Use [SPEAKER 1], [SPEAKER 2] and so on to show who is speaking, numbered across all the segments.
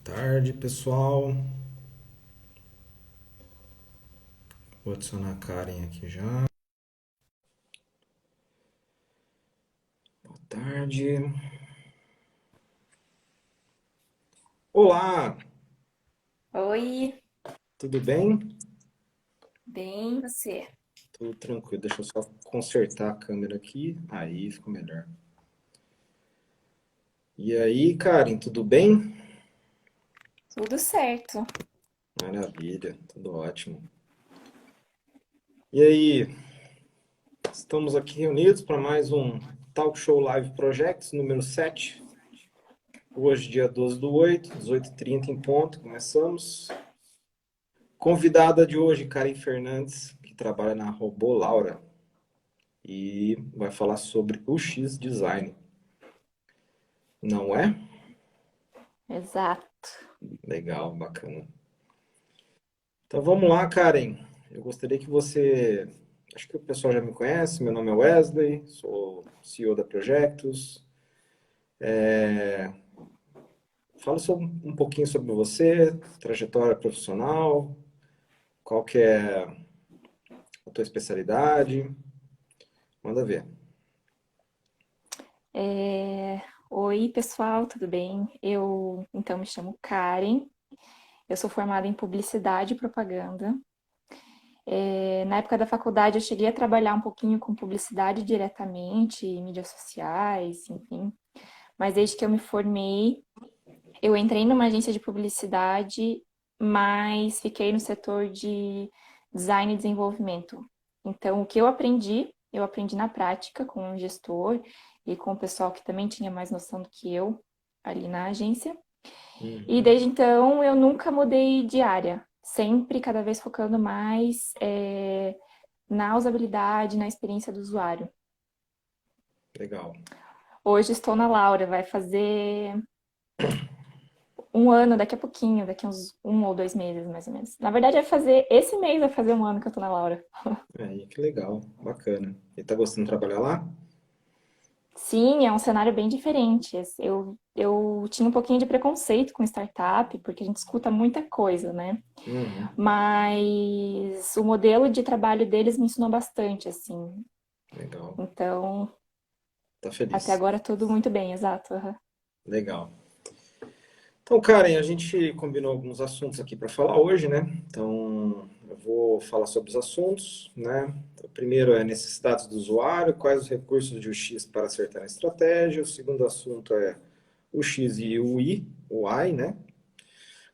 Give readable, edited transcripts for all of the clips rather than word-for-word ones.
[SPEAKER 1] Tarde, pessoal. Vou adicionar a Karen aqui já. Boa tarde. Olá,
[SPEAKER 2] Oi,
[SPEAKER 1] tudo bem?
[SPEAKER 2] bem você?
[SPEAKER 1] Tudo tranquilo. Deixa eu só consertar a câmera aqui. Aí ficou melhor. E aí, Karen, tudo bem?
[SPEAKER 2] Tudo certo.
[SPEAKER 1] Maravilha, tudo ótimo. E aí, estamos aqui reunidos para mais um Talk Show Live Projects número 7. Hoje, dia 12/8, 18h30 em ponto, começamos. Convidada de hoje, Karen Fernandes, que trabalha na Robô Laura e vai falar sobre o X Design, não é?
[SPEAKER 2] Exato.
[SPEAKER 1] Legal, bacana. Então vamos lá, Karen. Eu gostaria que você. Acho que o pessoal já me conhece. Meu nome é Wesley, sou CEO da Projectus. Fala um pouquinho sobre você, trajetória profissional, qual que é a tua especialidade. Manda ver.
[SPEAKER 2] Oi, pessoal, tudo bem? Eu, então, me chamo Karen. Eu sou formada em publicidade e propaganda. Na época da faculdade, eu cheguei a trabalhar um pouquinho com publicidade diretamente, mídias sociais, enfim. Mas desde que eu me formei, eu entrei numa agência de publicidade, mas fiquei no setor de design e desenvolvimento. Então, o que eu aprendi na prática com o gestor e com o pessoal que também tinha mais noção do que eu ali na agência. E
[SPEAKER 1] Uhum.
[SPEAKER 2] desde então, eu nunca mudei de área, sempre cada vez focando mais na usabilidade, na experiência do usuário.
[SPEAKER 1] Legal.
[SPEAKER 2] Hoje estou na Laura, vai fazer um ano daqui a pouquinho, daqui a uns 1 ou 2 meses, mais ou menos. Na verdade, esse mês vai fazer um ano que eu tô na Laura.
[SPEAKER 1] Aí, que legal, bacana. E tá gostando de trabalhar lá?
[SPEAKER 2] Sim, é um cenário bem diferente. Eu tinha um pouquinho de preconceito com startup, porque a gente escuta muita coisa, né?
[SPEAKER 1] Uhum.
[SPEAKER 2] Mas o modelo de trabalho deles me ensinou bastante, assim.
[SPEAKER 1] Legal.
[SPEAKER 2] Então,
[SPEAKER 1] Tá
[SPEAKER 2] até
[SPEAKER 1] feliz.
[SPEAKER 2] agora tudo muito bem, exato. Aham.
[SPEAKER 1] Legal. Então, Karen, a gente combinou alguns assuntos aqui para falar hoje, né? Então, eu vou falar sobre os assuntos, né? O primeiro é necessidades do usuário, quais os recursos de UX para acertar a estratégia. O segundo assunto é o X e o I, né?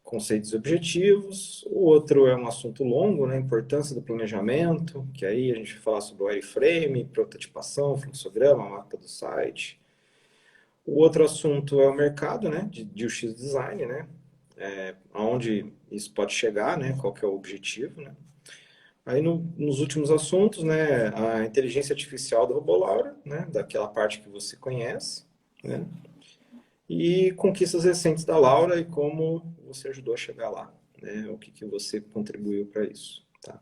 [SPEAKER 1] Conceitos e objetivos. O outro é um assunto longo, né? Importância do planejamento, que aí a gente vai falar sobre o wireframe, prototipação, fluxograma, mapa do site. O outro assunto é o mercado, né, de UX design, né, aonde isso pode chegar, né, qual que é o objetivo, né. Aí nos últimos assuntos, né, a inteligência artificial do Robolaura, né, daquela parte que você conhece, né, e conquistas recentes da Laura e como você ajudou a chegar lá, né, o que que você contribuiu para isso, tá.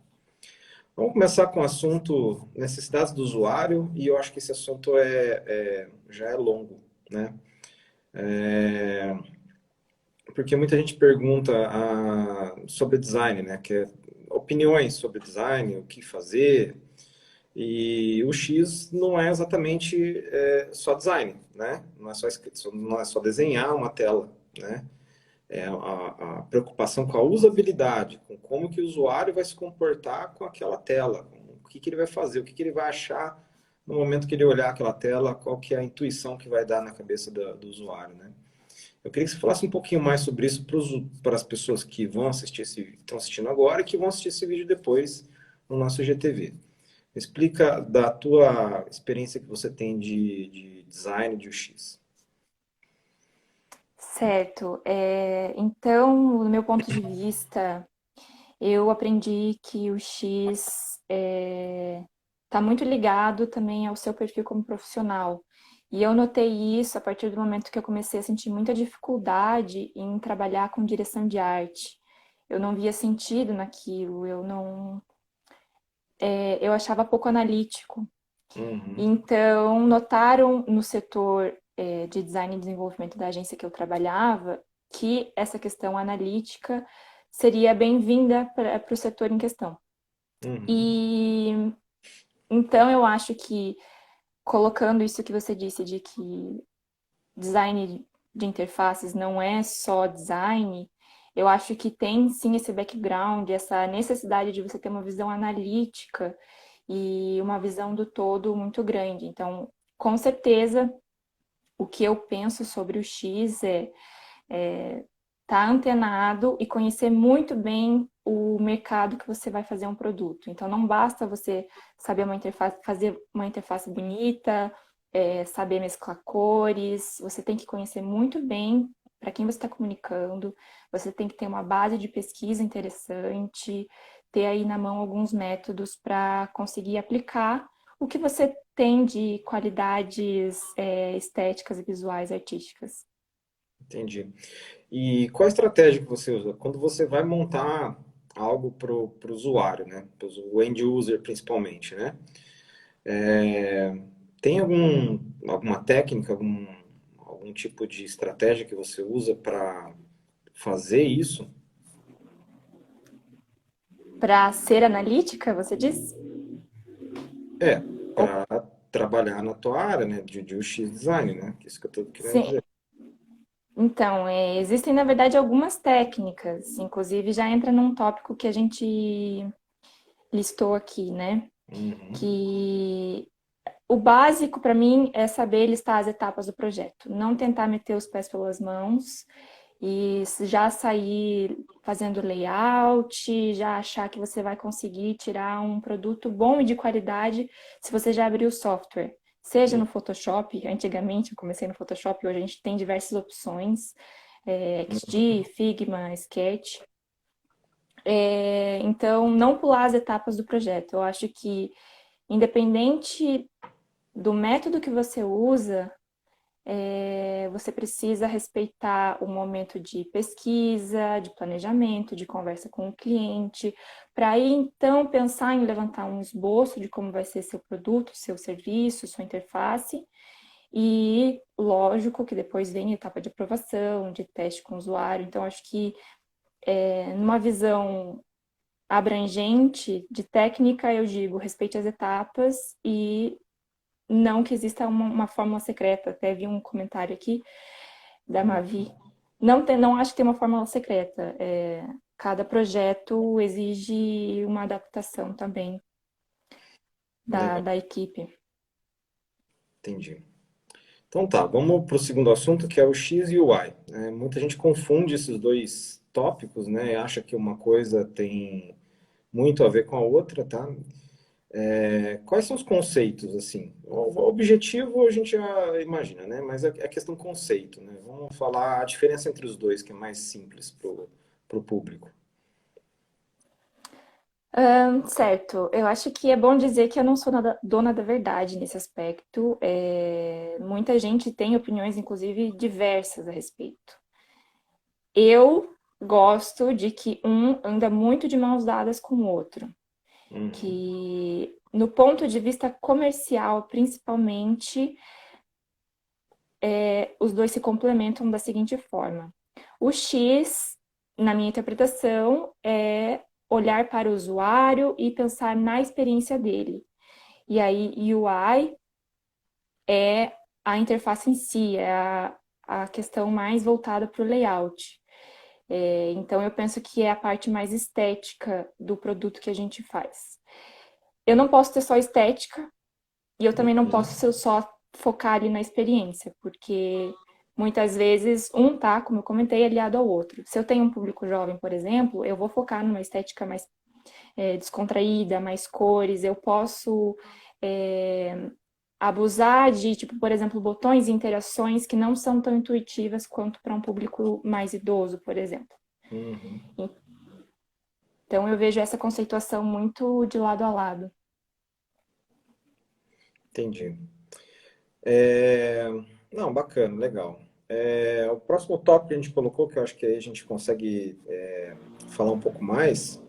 [SPEAKER 1] Vamos começar com o assunto necessidades do usuário e eu acho que esse assunto já é longo, né. Porque muita gente pergunta sobre design, né? Que é opiniões sobre design, o que fazer. E o X não é exatamente só design, né? Não é só escrito, não é só desenhar uma tela, né? É a preocupação com a usabilidade, com como que o usuário vai se comportar com aquela tela, o que que ele vai fazer, o que que ele vai achar no momento que ele olhar aquela tela, qual que é a intuição que vai dar na cabeça do usuário, né? Eu queria que você falasse um pouquinho mais sobre isso para as pessoas que vão assistir estão assistindo agora e que vão assistir esse vídeo depois no nosso IGTV. Explica da tua experiência que você tem de design de UX.
[SPEAKER 2] Certo. Então, no meu ponto de vista, eu aprendi que o X está muito ligado também ao seu perfil como profissional. E eu notei isso a partir do momento que eu comecei a sentir muita dificuldade em trabalhar com direção de arte. Eu não via sentido naquilo, eu não, eu achava pouco analítico.
[SPEAKER 1] Uhum,
[SPEAKER 2] Então, notaram no setor de design e desenvolvimento da agência que eu trabalhava que essa questão analítica seria bem-vinda para o setor em questão.
[SPEAKER 1] Uhum.
[SPEAKER 2] E então eu acho que colocando isso que você disse de que design de interfaces não é só design, eu acho que tem sim esse background, essa necessidade de você ter uma visão analítica e uma visão do todo muito grande. Então, com certeza, o que eu penso sobre o X é estar antenado e conhecer muito bem o mercado que você vai fazer um produto. Então, não basta você saber uma interface, fazer uma interface bonita, saber mesclar cores, você tem que conhecer muito bem para quem você está comunicando, você tem que ter uma base de pesquisa interessante, ter aí na mão alguns métodos para conseguir aplicar o que você tem de qualidades estéticas e visuais artísticas.
[SPEAKER 1] Entendi. E qual a estratégia que você usa? Quando você vai montar algo para o usuário, né? Para o end user principalmente, né? É, tem alguma técnica, algum tipo de estratégia que você usa para fazer isso?
[SPEAKER 2] Para ser analítica, você diz?
[SPEAKER 1] É,
[SPEAKER 2] Ou,
[SPEAKER 1] para trabalhar na tua área, né? De UX design, né? Que é isso que eu estou querendo
[SPEAKER 2] sim,
[SPEAKER 1] dizer.
[SPEAKER 2] então, existem na verdade algumas técnicas, inclusive já entra num tópico que a gente listou aqui, né?
[SPEAKER 1] Uhum.
[SPEAKER 2] Que o básico para mim é saber listar as etapas do projeto, não tentar meter os pés pelas mãos e já sair fazendo layout, já achar que você vai conseguir tirar um produto bom e de qualidade se você já abriu o software. Seja no Photoshop, antigamente eu comecei no Photoshop, hoje a gente tem diversas opções, XD, Figma, Sketch. Então, não pular as etapas do projeto. Eu acho que, independente do método que você usa, você precisa respeitar o momento de pesquisa, de planejamento, de conversa com o cliente, para aí então pensar em levantar um esboço de como vai ser seu produto, seu serviço, sua interface. E lógico que depois vem a etapa de aprovação, de teste com o usuário. Então, acho que numa visão abrangente de técnica, eu digo respeite as etapas e não que exista uma fórmula secreta. Até vi um comentário aqui da Mavi. Não acho que tem uma fórmula secreta. Cada projeto exige uma adaptação também
[SPEAKER 1] Legal,
[SPEAKER 2] da equipe.
[SPEAKER 1] entendi. Então tá, vamos para o segundo assunto, que é o X e o Y. Muita gente confunde esses dois tópicos, né? E acha que uma coisa tem muito a ver com a outra, tá? Quais são os conceitos, assim? O objetivo a gente já imagina, né? Mas é questão conceito, né? Vamos falar a diferença entre os dois, que é mais simples pro público.
[SPEAKER 2] Certo, eu acho que é bom dizer que eu não sou dona da verdade nesse aspecto. Muita gente tem opiniões, inclusive, diversas a respeito. Eu gosto de que um anda muito de mãos dadas com o outro,
[SPEAKER 1] Uhum,
[SPEAKER 2] que no ponto de vista comercial, principalmente, os dois se complementam da seguinte forma. O X, na minha interpretação, é olhar para o usuário e pensar na experiência dele. E aí, UI é a interface em si, é a questão mais voltada para o layout. Então, eu penso que é a parte mais estética do produto que a gente faz. Eu não posso ter só estética e eu também não
[SPEAKER 1] uhum,
[SPEAKER 2] posso só focar ali na experiência, porque muitas vezes um tá, como eu comentei, aliado ao outro. Se eu tenho um público jovem, por exemplo, eu vou focar numa estética mais descontraída, mais cores, eu posso abusar de, tipo, por exemplo, botões e interações que não são tão intuitivas quanto para um público mais idoso, por exemplo.
[SPEAKER 1] uhum,
[SPEAKER 2] Então eu vejo essa conceituação muito de lado a lado.
[SPEAKER 1] entendi. É, Não, bacana, legal. O próximo tópico que a gente colocou, que eu acho que aí a gente consegue falar um pouco mais,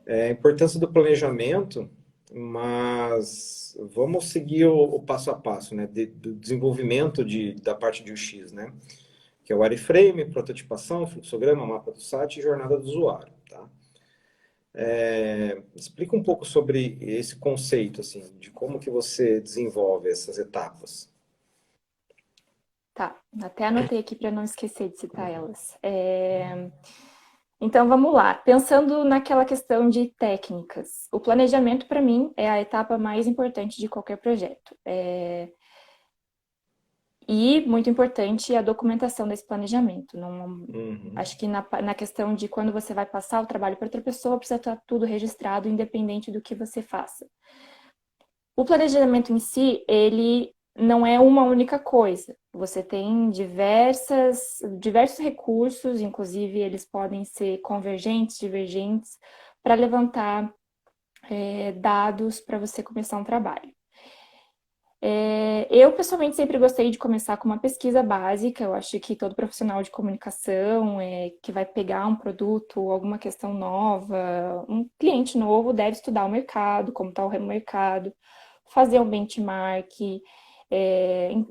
[SPEAKER 1] é a importância do planejamento, mas vamos seguir o passo a passo, né, do desenvolvimento da parte de UX, né? que é o wireframe, prototipação, fluxograma, mapa do site e jornada do usuário, tá? Explica um pouco sobre esse conceito, assim, de como que você desenvolve essas etapas.
[SPEAKER 2] Tá, até anotei aqui para não esquecer de citar elas. Então vamos lá. Pensando naquela questão de técnicas, o planejamento para mim é a etapa mais importante de qualquer projeto. E muito importante a documentação desse planejamento. Não,
[SPEAKER 1] Uhum,
[SPEAKER 2] acho que na questão de quando você vai passar o trabalho para outra pessoa, precisa estar tudo registrado, independente do que você faça. O planejamento em si, ele não é uma única coisa. Você tem diversos recursos, inclusive eles podem ser convergentes, divergentes, para levantar dados para você começar um trabalho. Eu, pessoalmente, sempre gostei de começar com uma pesquisa básica. Eu acho que todo profissional de comunicação que vai pegar um produto, alguma questão nova, um cliente novo, deve estudar o mercado, como está o mercado, fazer um benchmark,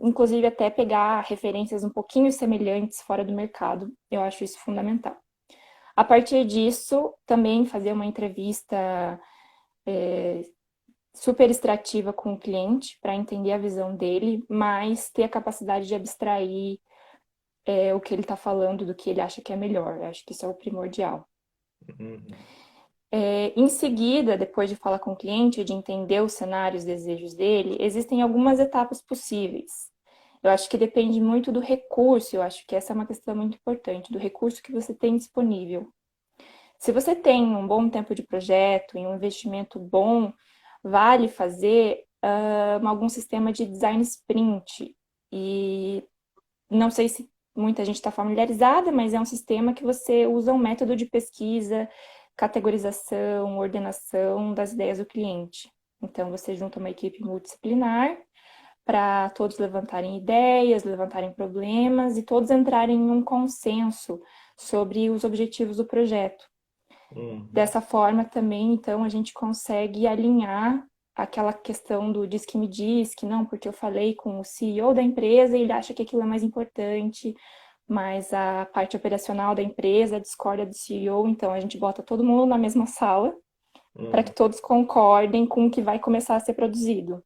[SPEAKER 2] inclusive até pegar referências um pouquinho semelhantes fora do mercado. Eu acho isso fundamental. A partir disso, também fazer uma entrevista super extrativa com o cliente para entender a visão dele, mas ter a capacidade de abstrair o que ele está falando do que ele acha que é melhor. Eu acho que isso é o primordial.
[SPEAKER 1] uhum,
[SPEAKER 2] Em seguida, depois de falar com o cliente, de entender os cenários, os desejos dele, existem algumas etapas possíveis. Eu acho que depende muito do recurso, eu acho que essa é uma questão muito importante, do recurso que você tem disponível. Se você tem um bom tempo de projeto e um investimento bom, vale fazer algum sistema de design sprint. E não sei se muita gente está familiarizada, mas é um sistema que você usa um método de pesquisa, categorização, ordenação das ideias do cliente. Então, você junta uma equipe multidisciplinar para todos levantarem ideias, levantarem problemas e todos entrarem em um consenso sobre os objetivos do projeto.
[SPEAKER 1] uhum,
[SPEAKER 2] Dessa forma também, então, a gente consegue alinhar aquela questão do diz que me diz, que não, porque eu falei com o CEO da empresa e ele acha que aquilo é mais importante, mas a parte operacional da empresa discorda do CEO, então a gente bota todo mundo na mesma sala para que
[SPEAKER 1] uhum,
[SPEAKER 2] todos concordem com o que vai começar a ser produzido.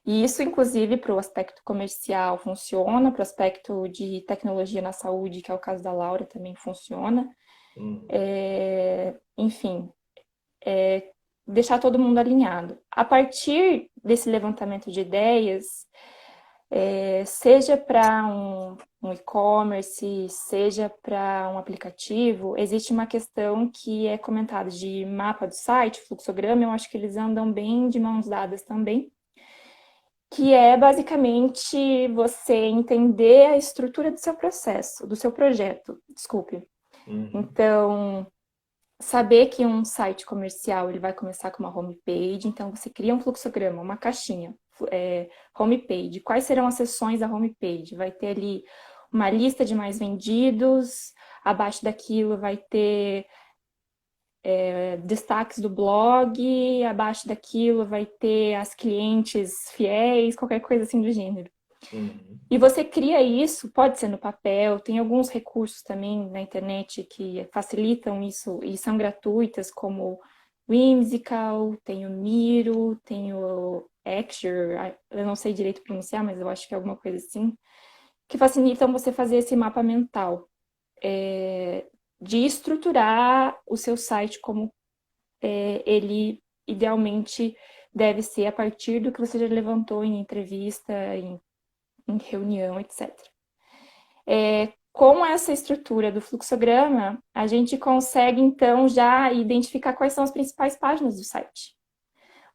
[SPEAKER 2] E isso, inclusive, para o aspecto comercial funciona, para o aspecto de tecnologia na saúde, que é o caso da Laura, também funciona.
[SPEAKER 1] uhum,
[SPEAKER 2] Enfim, deixar todo mundo alinhado. A partir desse levantamento de ideias, seja para um e-commerce, seja para um aplicativo, existe uma questão que é comentada de mapa do site, fluxograma, eu acho que eles andam bem de mãos dadas também, que é basicamente você entender a estrutura do seu processo, do seu projeto, desculpe.
[SPEAKER 1] uhum,
[SPEAKER 2] Então, saber que um site comercial ele vai começar com uma homepage, então você cria um fluxograma, uma caixinha, homepage. Quais serão as seções da homepage? Vai ter ali uma lista de mais vendidos, abaixo daquilo vai ter destaques do blog, abaixo daquilo vai ter as clientes fiéis, qualquer coisa assim do gênero.
[SPEAKER 1] uhum,
[SPEAKER 2] E você cria isso, pode ser no papel, tem alguns recursos também na internet que facilitam isso e são gratuitas, como Whimsical, tem o Miro, tem o Axure, eu não sei direito pronunciar, mas eu acho que é alguma coisa assim, que facilitam você fazer esse mapa mental, de estruturar o seu site como ele idealmente deve ser a partir do que você já levantou em entrevista, em reunião, etc. Com essa estrutura do fluxograma, a gente consegue então já identificar quais são as principais páginas do site.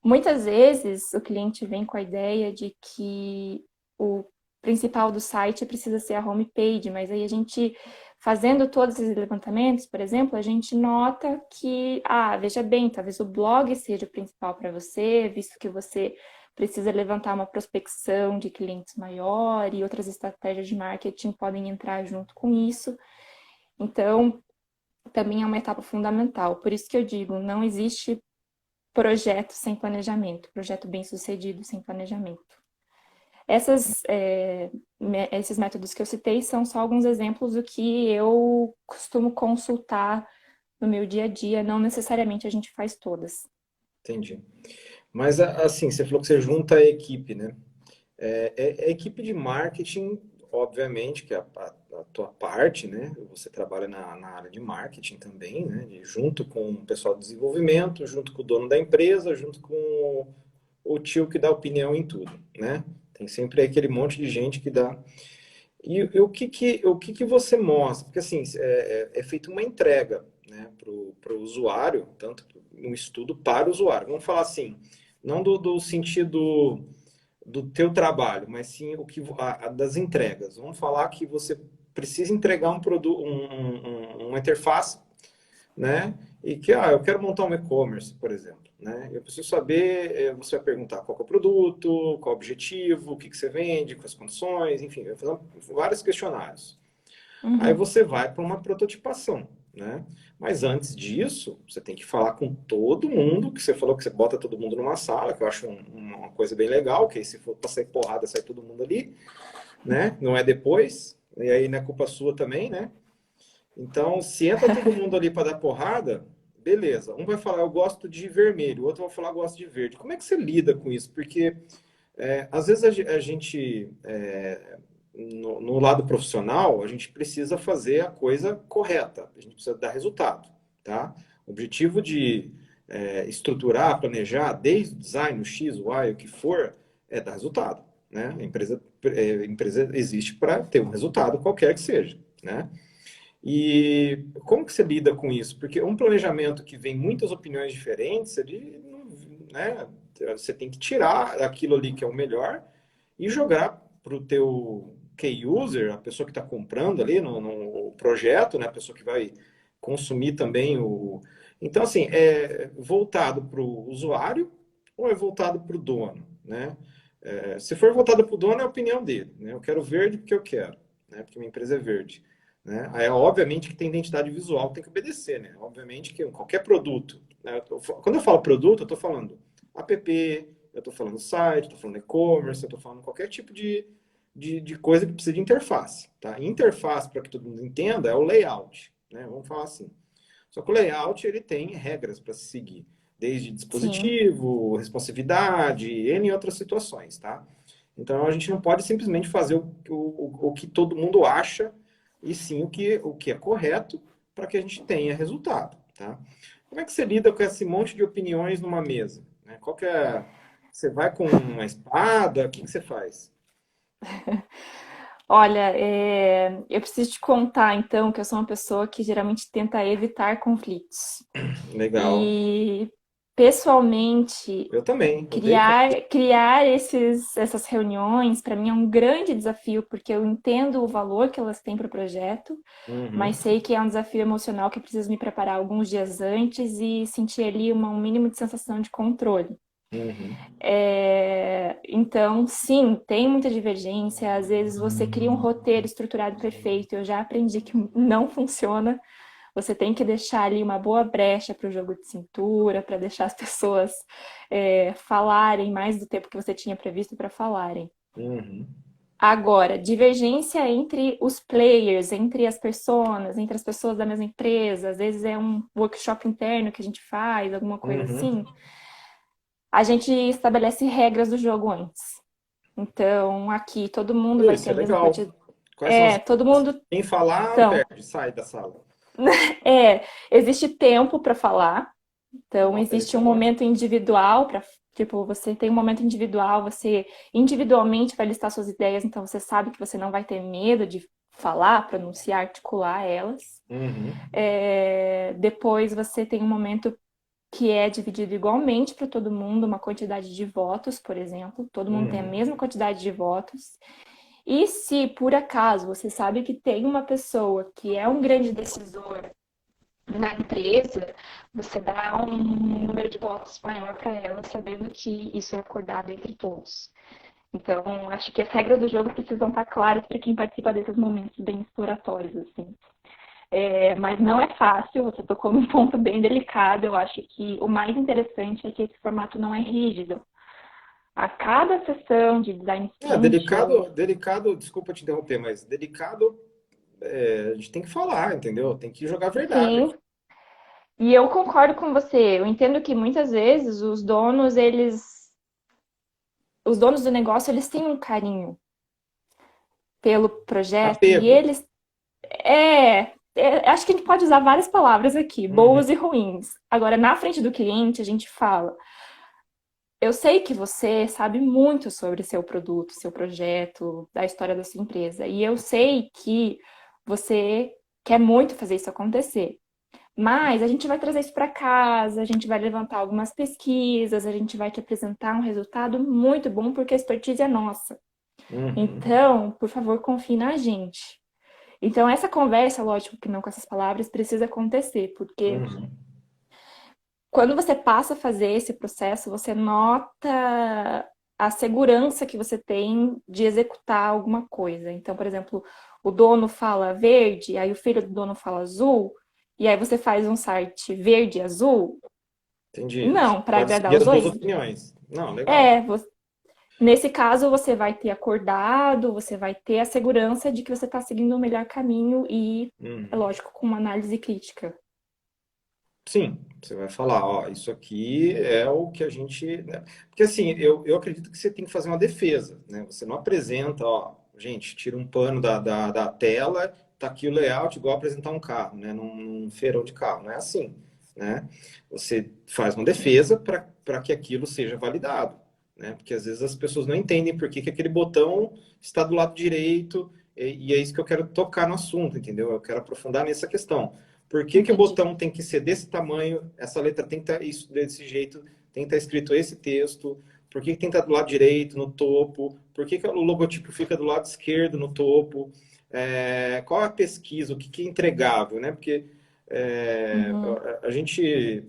[SPEAKER 2] Muitas vezes o cliente vem com a ideia de que o principal do site precisa ser a homepage, mas aí a gente, fazendo todos esses levantamentos, por exemplo, a gente nota que, veja bem, talvez o blog seja o principal para você, visto que você precisa levantar uma prospecção de clientes maior e outras estratégias de marketing podem entrar junto com isso. Então, também é uma etapa fundamental. Por isso que eu digo, não existe projeto sem planejamento, projeto bem sucedido sem planejamento. Essas esses métodos que eu citei são só alguns exemplos do que eu costumo consultar no meu dia a dia, não necessariamente a gente faz todas.
[SPEAKER 1] Entendi. Mas assim, você falou que você junta a equipe, né? A equipe de marketing, obviamente, que é a tua parte, né? Você trabalha na área de marketing também, né? Junto com o pessoal de desenvolvimento, junto com o dono da empresa, junto com o tio que dá opinião em tudo, né? Tem sempre aquele monte de gente que dá. E o que que você mostra? Porque assim, é feita uma entrega, né, para o usuário, tanto um estudo para o usuário. Vamos falar assim, não do sentido do teu trabalho, mas sim das entregas. Vamos falar que você precisa entregar um produto, uma interface, né? E que, eu quero montar um e-commerce, por exemplo, né? Eu preciso saber, você vai perguntar qual que é o produto, qual é o objetivo, o que que você vende, quais condições, enfim, vai fazer vários questionários. Aí
[SPEAKER 2] Uhum.
[SPEAKER 1] você vai para uma prototipação, né? Mas antes disso, você tem que falar com todo mundo, que você falou que você bota todo mundo numa sala, que eu acho uma coisa bem legal, que aí se for para sair porrada, sai todo mundo ali, né? Não é depois, e aí não é culpa sua também, né? Então, se entra todo mundo ali para dar porrada, beleza. Um vai falar, eu gosto de vermelho, o outro vai falar, eu gosto de verde. Como é que você lida com isso? Porque às vezes a gente, no lado profissional, a gente precisa fazer a coisa correta, a gente precisa dar resultado, tá? O objetivo de estruturar, planejar, desde o design, o X, o Y, o que for, é dar resultado, né? A empresa existe para ter um resultado qualquer que seja, né? E como que você lida com isso? Porque um planejamento que vem muitas opiniões diferentes, ele, né, você tem que tirar aquilo ali que é o melhor e jogar para o teu key user, a pessoa que está comprando ali no projeto, né, a pessoa que vai consumir também o... Então, assim, é voltado para o usuário ou é voltado para o dono, né? Se for voltado para o dono, é a opinião dele, né? Eu quero verde porque eu quero, né? Porque minha empresa é verde. Né? Aí, obviamente que tem identidade visual, tem que obedecer, né? Obviamente que qualquer produto, né? Quando eu falo produto, eu estou falando app, eu estou falando site, estou falando e-commerce, eu estou falando qualquer tipo de coisa que precisa de interface, tá? Interface, para que todo mundo entenda, é o layout, né? Vamos falar assim. Só que o layout, ele tem regras para se seguir, desde
[SPEAKER 2] Sim,
[SPEAKER 1] dispositivo, responsividade, N outras situações, tá? Então, a gente não pode simplesmente fazer o que todo mundo acha, e sim o que é correto para que a gente tenha resultado, tá? Como é que você lida com esse monte de opiniões numa mesa? Né? Qual que é... Você vai com uma espada? O que que você faz?
[SPEAKER 2] olha, eu preciso te contar então que eu sou uma pessoa que geralmente tenta evitar conflitos.
[SPEAKER 1] Legal.
[SPEAKER 2] E pessoalmente,
[SPEAKER 1] Eu também. Odeio
[SPEAKER 2] criar essas reuniões para mim é um grande desafio, porque eu entendo o valor que elas têm para o projeto,
[SPEAKER 1] Uhum,
[SPEAKER 2] mas sei que é um desafio emocional que eu preciso me preparar alguns dias antes e sentir ali um mínimo de sensação de controle.
[SPEAKER 1] uhum,
[SPEAKER 2] Então, sim, tem muita divergência. Às vezes você cria um roteiro estruturado perfeito. Eu já aprendi que não funciona. Você tem que deixar ali uma boa brecha para o jogo de cintura, para deixar as pessoas falarem mais do tempo que você tinha previsto para falarem.
[SPEAKER 1] uhum,
[SPEAKER 2] Agora, divergência entre os players, entre as pessoas, entre as pessoas da mesma empresa, às vezes é um workshop interno que a gente faz, alguma coisa
[SPEAKER 1] uhum.
[SPEAKER 2] assim. A gente estabelece regras do jogo antes. Então, aqui todo mundo vai ter
[SPEAKER 1] Isso é
[SPEAKER 2] a mesma
[SPEAKER 1] legal.
[SPEAKER 2] quantidade.
[SPEAKER 1] Quais são as
[SPEAKER 2] Todo
[SPEAKER 1] regras?
[SPEAKER 2] mundo.
[SPEAKER 1] Quem falar,
[SPEAKER 2] Então,
[SPEAKER 1] perde, sai da sala.
[SPEAKER 2] existe tempo para falar. Então,
[SPEAKER 1] Nossa,
[SPEAKER 2] existe
[SPEAKER 1] esse é
[SPEAKER 2] um
[SPEAKER 1] bom.
[SPEAKER 2] momento individual para, tipo, você tem um momento individual, você individualmente vai listar suas ideias, então você sabe que você não vai ter medo de falar, pronunciar, articular elas.
[SPEAKER 1] Uhum,
[SPEAKER 2] Depois você tem um momento que é dividido igualmente para todo mundo, uma quantidade de votos, por exemplo, todo mundo tem a
[SPEAKER 1] uhum,
[SPEAKER 2] mesma quantidade de votos. E se por acaso você sabe que tem uma pessoa que é um grande decisor na empresa, você dá um número de votos maior para ela, sabendo que isso é acordado entre todos. Então, acho que as regras do jogo precisam estar claras para quem participa desses momentos bem exploratórios, assim. Mas não é fácil, você tocou num ponto bem delicado. Eu acho que o mais interessante é que esse formato não é rígido. A cada sessão de design
[SPEAKER 1] É,
[SPEAKER 2] sprint,
[SPEAKER 1] delicado, desculpa te interromper, mas delicado, a gente tem que falar, entendeu? Tem que jogar a verdade.
[SPEAKER 2] sim, e eu concordo com você. Eu entendo que muitas vezes os donos do negócio, eles têm um carinho pelo projeto e
[SPEAKER 1] Apego.
[SPEAKER 2] eles acho que a gente pode usar várias palavras aqui,
[SPEAKER 1] Uhum,
[SPEAKER 2] boas e ruins. Agora, na frente do cliente, a gente fala: eu sei que você sabe muito sobre seu produto, seu projeto, da história da sua empresa, e eu sei que você quer muito fazer isso acontecer. Mas a gente vai trazer isso para casa, a gente vai levantar algumas pesquisas, a gente vai te apresentar um resultado muito bom, porque a expertise é nossa.
[SPEAKER 1] uhum,
[SPEAKER 2] Então, por favor, confie na gente. Então, essa conversa, lógico que não com essas palavras, precisa acontecer, porque
[SPEAKER 1] uhum.
[SPEAKER 2] quando você passa a fazer esse processo, você nota a segurança que você tem de executar alguma coisa. Então, por exemplo, o dono fala verde, aí o filho do dono fala azul, e aí você faz um site verde e azul.
[SPEAKER 1] Entendi. Você
[SPEAKER 2] Não, para
[SPEAKER 1] pode
[SPEAKER 2] agradar
[SPEAKER 1] seguir
[SPEAKER 2] os
[SPEAKER 1] as duas
[SPEAKER 2] dois.
[SPEAKER 1] opiniões. Não, legal.
[SPEAKER 2] É, nesse caso você vai ter acordado, você vai ter a segurança de que você está seguindo o melhor caminho e, é
[SPEAKER 1] Uhum.
[SPEAKER 2] lógico, com uma análise crítica.
[SPEAKER 1] Sim, você vai falar, ó, isso aqui é o que a gente, né? Porque assim, eu acredito que você tem que fazer uma defesa, né? Você não apresenta, ó, gente, tira um pano da tela, tá aqui o layout, igual apresentar um carro, né? Num feirão de carro, não é assim, né? Você faz uma defesa para que aquilo seja validado, né? Porque às vezes as pessoas não entendem por que aquele botão está do lado direito, e é isso que eu quero tocar no assunto, entendeu? Eu quero aprofundar nessa questão. Por que o
[SPEAKER 2] Entendi.
[SPEAKER 1] botão tem que ser desse tamanho, essa letra tem que estar isso, desse jeito, tem que estar escrito esse texto, por que tem que estar do lado direito, no topo, por que o logotipo fica do lado esquerdo, no topo, qual é a pesquisa, o que é entregável, né? Porque
[SPEAKER 2] Uhum,
[SPEAKER 1] a gente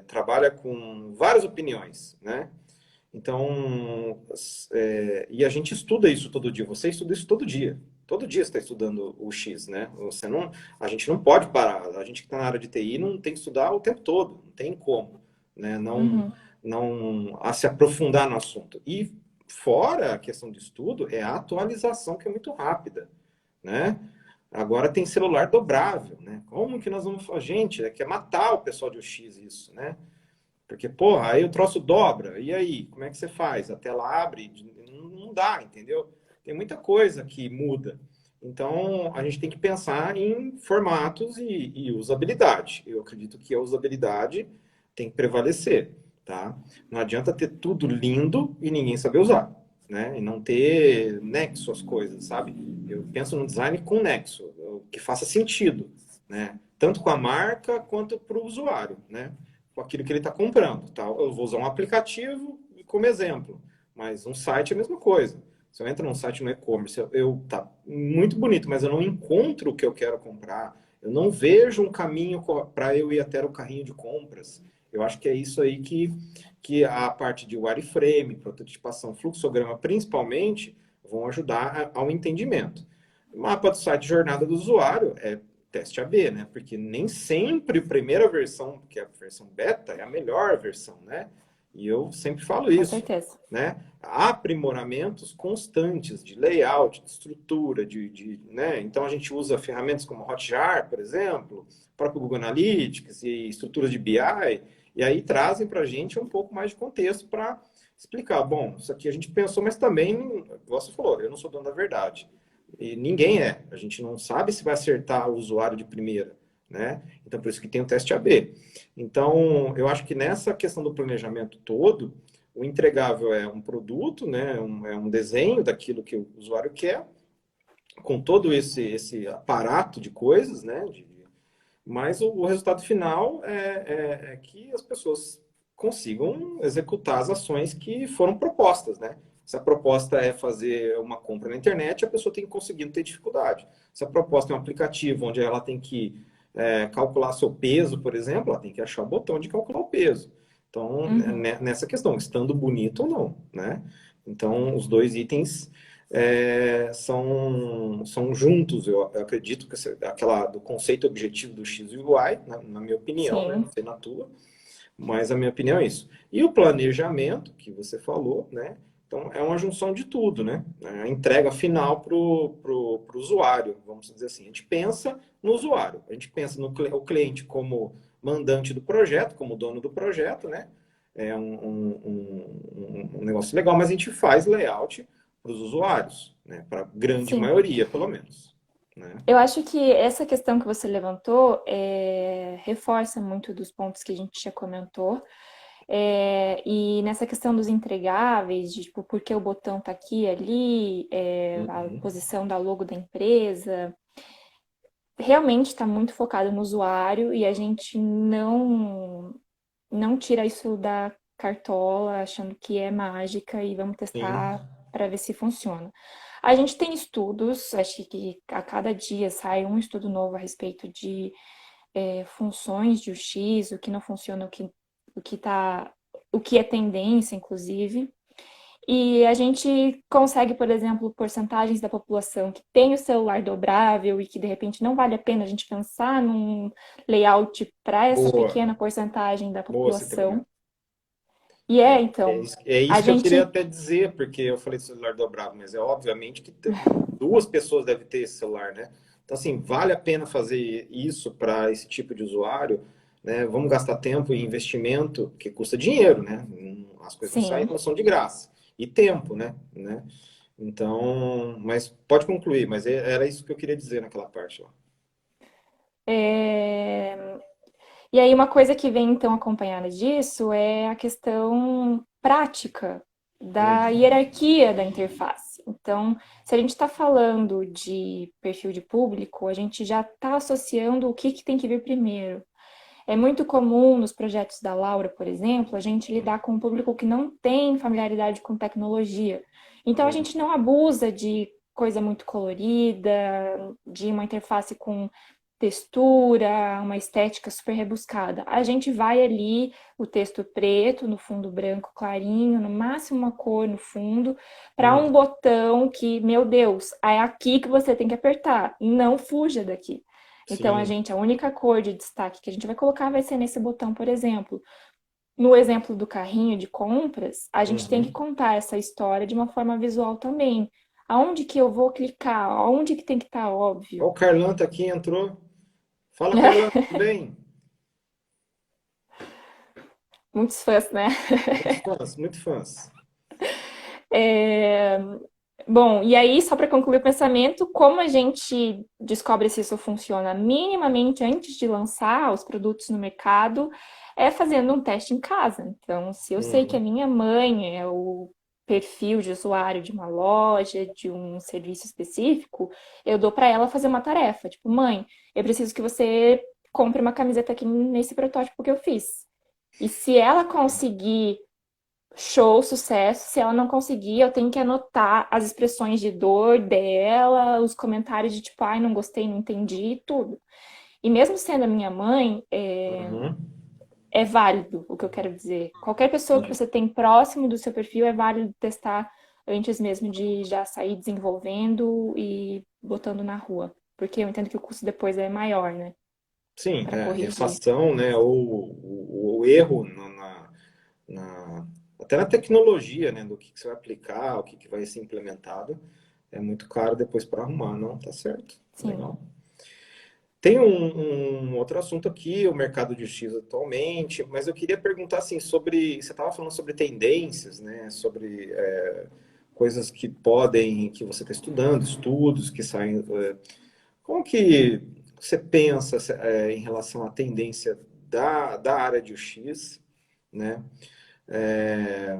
[SPEAKER 1] trabalha com várias opiniões, né? Então, e a gente estuda isso todo dia. Você estuda isso todo dia. Todo dia você está estudando o X, né? Você não, a gente não pode parar. A gente que está na área de TI não tem que estudar o tempo todo. Não tem como, né?
[SPEAKER 2] uhum.
[SPEAKER 1] Não a se aprofundar no assunto. E fora a questão de estudo, é a atualização que é muito rápida, né? Agora tem celular dobrável, né? Como que nós vamos fazer? Gente, quer matar o pessoal de UX isso, né? Porque, porra, aí o troço dobra. E aí, como é que você faz? A tela abre? Não dá, entendeu? Tem muita coisa que muda. Então, a gente tem que pensar em formatos e usabilidade. Eu acredito que a usabilidade tem que prevalecer, tá? Não adianta ter tudo lindo e ninguém saber usar, né? E não ter nexo às coisas, sabe? Eu penso no design com nexo, que faça sentido, né? Tanto com a marca quanto para o usuário, né? Com aquilo que ele está comprando. Tá? Eu vou usar um aplicativo como exemplo, mas um site é a mesma coisa. Se eu entro num site no e-commerce, tá muito bonito, mas eu não encontro o que eu quero comprar, eu não vejo um caminho para eu ir até o carrinho de compras. Eu acho que é isso aí que a parte de wireframe, prototipação, fluxograma, principalmente, vão ajudar ao entendimento. O mapa do site Jornada do Usuário é teste AB, né? Porque nem sempre a primeira versão, que é a versão beta, é a melhor versão, né? E eu sempre falo
[SPEAKER 2] Com
[SPEAKER 1] isso,
[SPEAKER 2] certeza.
[SPEAKER 1] né? Há aprimoramentos constantes de layout, de estrutura, né? Então a gente usa ferramentas como Hotjar, por exemplo, próprio Google Analytics e estruturas de BI, e aí trazem para a gente um pouco mais de contexto para explicar. Bom, isso aqui a gente pensou, mas também, como você falou, eu não sou dono da verdade. E ninguém é. A gente não sabe se vai acertar o usuário de primeira, né? Então, por isso que tem o teste AB. Então, eu acho que nessa questão do planejamento todo, o entregável é um produto, né? É um desenho daquilo que o usuário quer, com todo esse aparato de coisas, né? Mas o resultado final é que as pessoas consigam executar as ações que foram propostas, né? Se a proposta é fazer uma compra na internet, a pessoa tem que conseguir não ter dificuldade. Se a proposta é um aplicativo onde ela tem que calcular seu peso, por exemplo, ela tem que achar o botão de calcular o peso. Então,
[SPEAKER 2] Uhum.
[SPEAKER 1] nessa questão, estando bonito ou não, né? Então, os dois itens são juntos. Eu acredito que aquela do conceito objetivo do X e o Y, na minha opinião, né? Não
[SPEAKER 2] Sim.
[SPEAKER 1] sei na tua, mas a minha opinião é isso. E o planejamento que você falou, né? Então, é uma junção de tudo, né? A entrega final para o usuário, vamos dizer assim. A gente pensa no usuário, a gente pensa no o cliente como mandante do projeto, como dono do projeto, né? É um negócio legal, mas a gente faz layout para os usuários, né? Para a grande
[SPEAKER 2] Sim.
[SPEAKER 1] maioria, pelo menos, né?
[SPEAKER 2] Eu acho que essa questão que você levantou reforça muito dos pontos que a gente já comentou. E nessa questão dos entregáveis, de tipo, por que o botão tá aqui e ali, a
[SPEAKER 1] Uhum.
[SPEAKER 2] posição da logo da empresa, realmente está muito focado no usuário e a gente não tira isso da cartola achando que é mágica e vamos
[SPEAKER 1] Sim,
[SPEAKER 2] testar para ver se funciona. A gente tem estudos, acho que a cada dia sai um estudo novo a respeito de funções de UX, o que não funciona, o que tá, o que é tendência, inclusive. E a gente consegue, por exemplo, porcentagens da população que tem o celular dobrável e que de repente não vale a pena a gente pensar num layout para essa
[SPEAKER 1] boa,
[SPEAKER 2] pequena porcentagem da
[SPEAKER 1] boa esse
[SPEAKER 2] população.
[SPEAKER 1] depoimento.
[SPEAKER 2] E
[SPEAKER 1] É
[SPEAKER 2] então,
[SPEAKER 1] isso, é
[SPEAKER 2] a
[SPEAKER 1] isso que eu queria
[SPEAKER 2] gente,
[SPEAKER 1] até dizer, porque eu falei do celular dobrável, mas é obviamente que duas pessoas devem ter esse celular, né? Então, assim, vale a pena fazer isso para esse tipo de usuário, né? Vamos gastar tempo e investimento, que custa dinheiro, né? As coisas não saem,
[SPEAKER 2] sim,
[SPEAKER 1] não são de graça. E tempo, né? Então, mas pode concluir, mas era isso que eu queria dizer naquela parte lá.
[SPEAKER 2] é, e aí, uma coisa que vem então acompanhada disso é a questão prática da
[SPEAKER 1] Uhum.
[SPEAKER 2] hierarquia da interface. Então, se a gente está falando de perfil de público, a gente já está associando o que tem que vir primeiro. É muito comum nos projetos da Laura, por exemplo, a gente lidar com um público que não tem familiaridade com tecnologia. Então, a gente não abusa de coisa muito colorida, de uma interface com textura, uma estética super rebuscada. A gente vai ali, o texto preto, no fundo branco clarinho, no máximo uma cor no fundo, para um
[SPEAKER 1] Uhum.
[SPEAKER 2] botão que, meu Deus, é aqui que você tem que apertar, não fuja daqui. Então,
[SPEAKER 1] Sim.
[SPEAKER 2] a única cor de destaque que a gente vai colocar vai ser nesse botão, por exemplo. No exemplo do carrinho de compras, a gente tem que
[SPEAKER 1] Uhum.
[SPEAKER 2] contar essa história de uma forma visual também. Aonde que eu vou clicar? Aonde que tem que estar
[SPEAKER 1] Ó,
[SPEAKER 2] óbvio?
[SPEAKER 1] o Carlão tá aqui, entrou. Fala, Carlão, tudo bem?
[SPEAKER 2] Muitos fãs, né?
[SPEAKER 1] Muitos fãs, muito fãs.
[SPEAKER 2] É, bom, e aí, só para concluir o pensamento, como a gente descobre se isso funciona minimamente antes de lançar os produtos no mercado, é fazendo um teste em casa. Então, se eu sei que a
[SPEAKER 1] Uhum.
[SPEAKER 2] minha mãe é o perfil de usuário de uma loja, de um serviço específico, eu dou para ela fazer uma tarefa. Tipo, mãe, eu preciso que você compre uma camiseta aqui nesse protótipo que eu fiz. E se ela conseguir show, sucesso. Se ela não conseguir, eu tenho que anotar as expressões de dor dela, os comentários de tipo, ai, não gostei, não entendi, tudo. E mesmo sendo a minha mãe,
[SPEAKER 1] Uhum.
[SPEAKER 2] é válido o que eu quero dizer. Qualquer pessoa que você tem próximo do seu perfil é válido testar antes mesmo de já sair desenvolvendo e botando na rua. Porque eu entendo que o custo depois é maior, né?
[SPEAKER 1] Sim,
[SPEAKER 2] Para
[SPEAKER 1] é,
[SPEAKER 2] corrigir.
[SPEAKER 1] refação, né, ou o erro até na tecnologia, né, do que você vai aplicar, o que vai ser implementado, é muito caro depois para arrumar, não, tá certo,
[SPEAKER 2] Sim.
[SPEAKER 1] legal. Tem um outro assunto aqui, o mercado de X atualmente, mas eu queria perguntar assim sobre, você estava falando sobre tendências, né, sobre coisas que podem, que você está estudando, estudos que saem. Como que você pensa em relação à tendência da área de UX, né? É,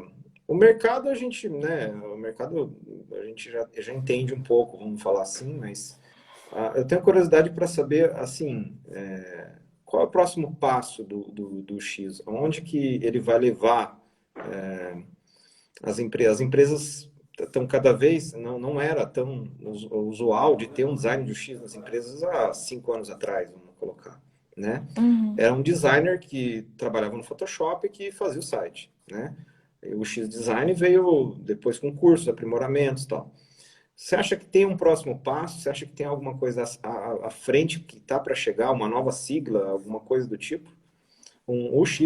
[SPEAKER 1] o mercado a gente, né? O mercado a gente já entende um pouco, vamos falar assim, mas eu tenho curiosidade para saber, assim, qual é o próximo passo do X? Onde que ele vai levar as empresas? As empresas estão cada vez, não era tão usual de ter um design de X nas empresas há 5 anos atrás, vamos colocar, né?
[SPEAKER 2] Uhum.
[SPEAKER 1] Era um designer que trabalhava no Photoshop e que fazia o site, né? E o X Design veio depois com cursos, aprimoramentos e tal. Você acha que tem um próximo passo? Você acha que tem alguma coisa à frente que está para chegar, uma nova sigla, alguma coisa do tipo? um UX,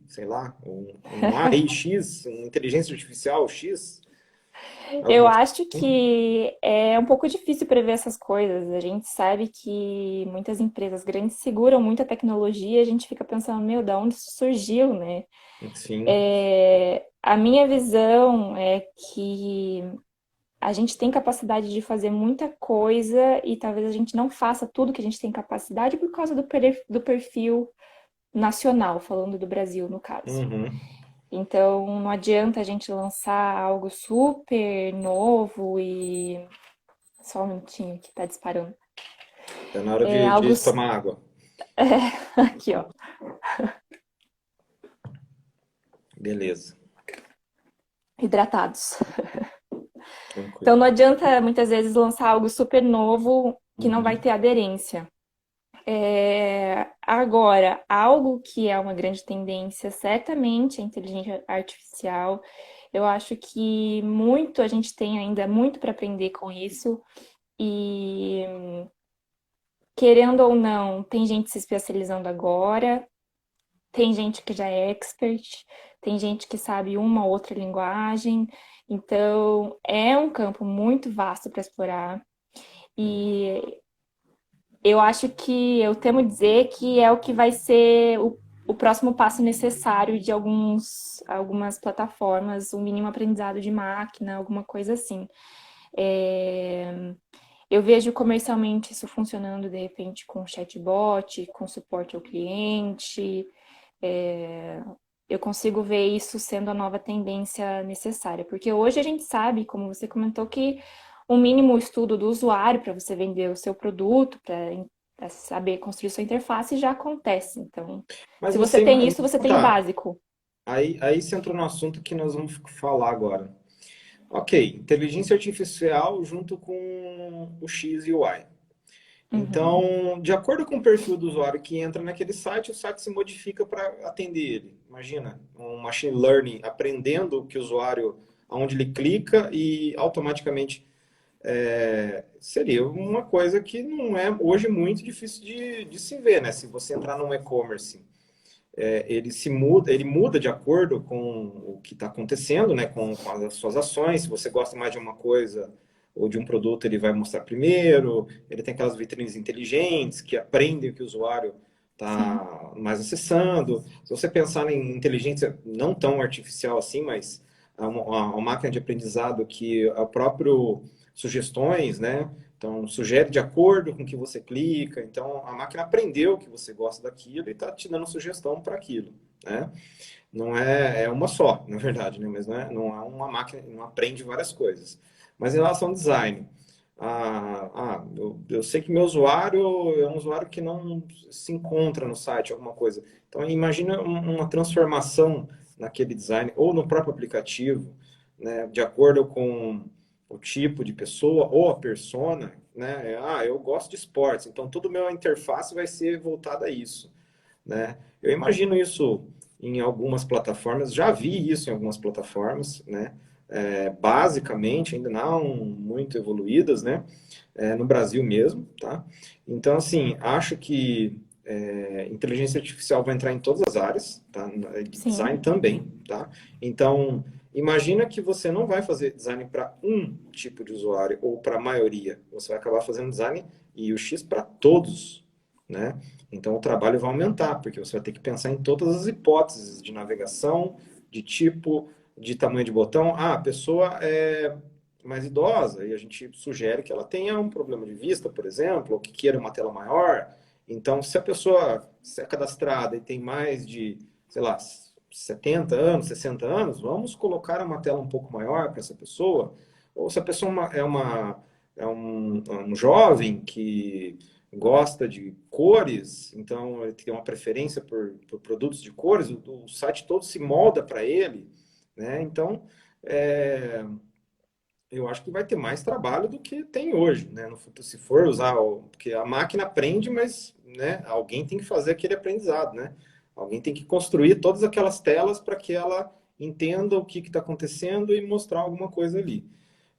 [SPEAKER 1] sei lá, um AIX, uma inteligência artificial X,
[SPEAKER 2] Eu
[SPEAKER 1] alguma coisa
[SPEAKER 2] acho
[SPEAKER 1] assim?
[SPEAKER 2] que é um pouco difícil prever essas coisas. A gente sabe que muitas empresas grandes seguram muita tecnologia e a gente fica pensando, meu, da onde isso surgiu, né?
[SPEAKER 1] Sim.
[SPEAKER 2] A minha visão é que a gente tem capacidade de fazer muita coisa e talvez a gente não faça tudo que a gente tem capacidade por causa do perfil nacional, falando do Brasil, no caso.
[SPEAKER 1] Uhum.
[SPEAKER 2] Então, não adianta a gente lançar algo super novo e. Só um minutinho que tá disparando.
[SPEAKER 1] Tá na hora
[SPEAKER 2] É algo.
[SPEAKER 1] de tomar água.
[SPEAKER 2] Aqui, ó.
[SPEAKER 1] Beleza,
[SPEAKER 2] Hidratados. Então,
[SPEAKER 1] tranquilo.
[SPEAKER 2] não adianta muitas vezes lançar algo super novo que não vai
[SPEAKER 1] Uhum.
[SPEAKER 2] ter aderência. Agora, algo que é uma grande tendência, certamente, é a inteligência artificial. Eu acho que muito a gente tem ainda muito para aprender com isso. E querendo ou não, tem gente se especializando agora, tem gente que já é expert, tem gente que sabe uma ou outra linguagem. Então, é um campo muito vasto para explorar. E eu acho que eu temo dizer que é o que vai ser o próximo passo necessário de algumas plataformas, um mínimo aprendizado de máquina, alguma coisa assim. É, eu vejo comercialmente isso funcionando de repente com chatbot, com suporte ao cliente. É, eu consigo ver isso sendo a nova tendência necessária, porque hoje a gente sabe, como você comentou, que um mínimo estudo do usuário para você vender o seu produto, para saber construir sua interface já acontece. Então,
[SPEAKER 1] Mas
[SPEAKER 2] se você
[SPEAKER 1] você,
[SPEAKER 2] tem isso, você tem o
[SPEAKER 1] tá,
[SPEAKER 2] básico.
[SPEAKER 1] aí você entrou no assunto que nós vamos falar agora. Ok, inteligência artificial junto com o X e o Y.
[SPEAKER 2] Uhum.
[SPEAKER 1] Então, de acordo com o perfil do usuário que entra naquele site, o site se modifica para atender ele. Imagina, um machine learning aprendendo o que o usuário, aonde ele clica e automaticamente seria uma coisa que não é hoje muito difícil de se ver, né? Se você entrar num e-commerce, ele muda de acordo com o que está acontecendo, né? Com as suas ações. Se você gosta mais de uma coisa ou de um produto, ele vai mostrar primeiro. Ele tem aquelas vitrines inteligentes que aprendem o que o usuário
[SPEAKER 2] Sim,
[SPEAKER 1] está mais acessando. Se você pensar em inteligência não tão artificial assim, mas uma máquina de aprendizado que é o próprio sugestões, né? Então, sugere de acordo com o que você clica. Então, a máquina aprendeu que você gosta daquilo e está te dando sugestão para aquilo, né? Não é uma só, na verdade, né? Mas não é uma máquina, não aprende várias coisas. Mas em relação ao design, eu sei que meu usuário é um usuário que não se encontra no site, alguma coisa. Então, imagina uma transformação naquele design ou no próprio aplicativo, né? De acordo com o tipo de pessoa ou a persona, né? Eu gosto de esportes, então toda a minha interface vai ser voltada a isso, né? Eu imagino isso em algumas plataformas, já vi isso em algumas plataformas, né? Basicamente, ainda não muito evoluídas, né? No Brasil mesmo, tá? Então, assim, acho que inteligência artificial vai entrar em todas as áreas, tá? De
[SPEAKER 2] sim.
[SPEAKER 1] design também, tá? Então, imagina que você não vai fazer design para um tipo de usuário ou para a maioria. Você vai acabar fazendo design e o X para todos, né? Então, o trabalho vai aumentar, porque você vai ter que pensar em todas as hipóteses de navegação, de tipo, de tamanho de botão. Ah, a pessoa é mais idosa e a gente sugere que ela tenha um problema de vista, por exemplo, ou que queira uma tela maior. Então, se a pessoa se é cadastrada e tem mais de, sei lá, 70 anos, 60 anos, vamos colocar uma tela um pouco maior para essa pessoa. Ou se a pessoa é um jovem que gosta de cores, então ele tem uma preferência por produtos de cores, o site todo se molda para ele, né? Então, é, eu acho que vai ter mais trabalho do que tem hoje, né? No futuro, se for usar, porque a máquina aprende, mas, né, alguém tem que fazer aquele aprendizado, né? Alguém tem que construir todas aquelas telas para que ela entenda o que está acontecendo e mostrar alguma coisa ali.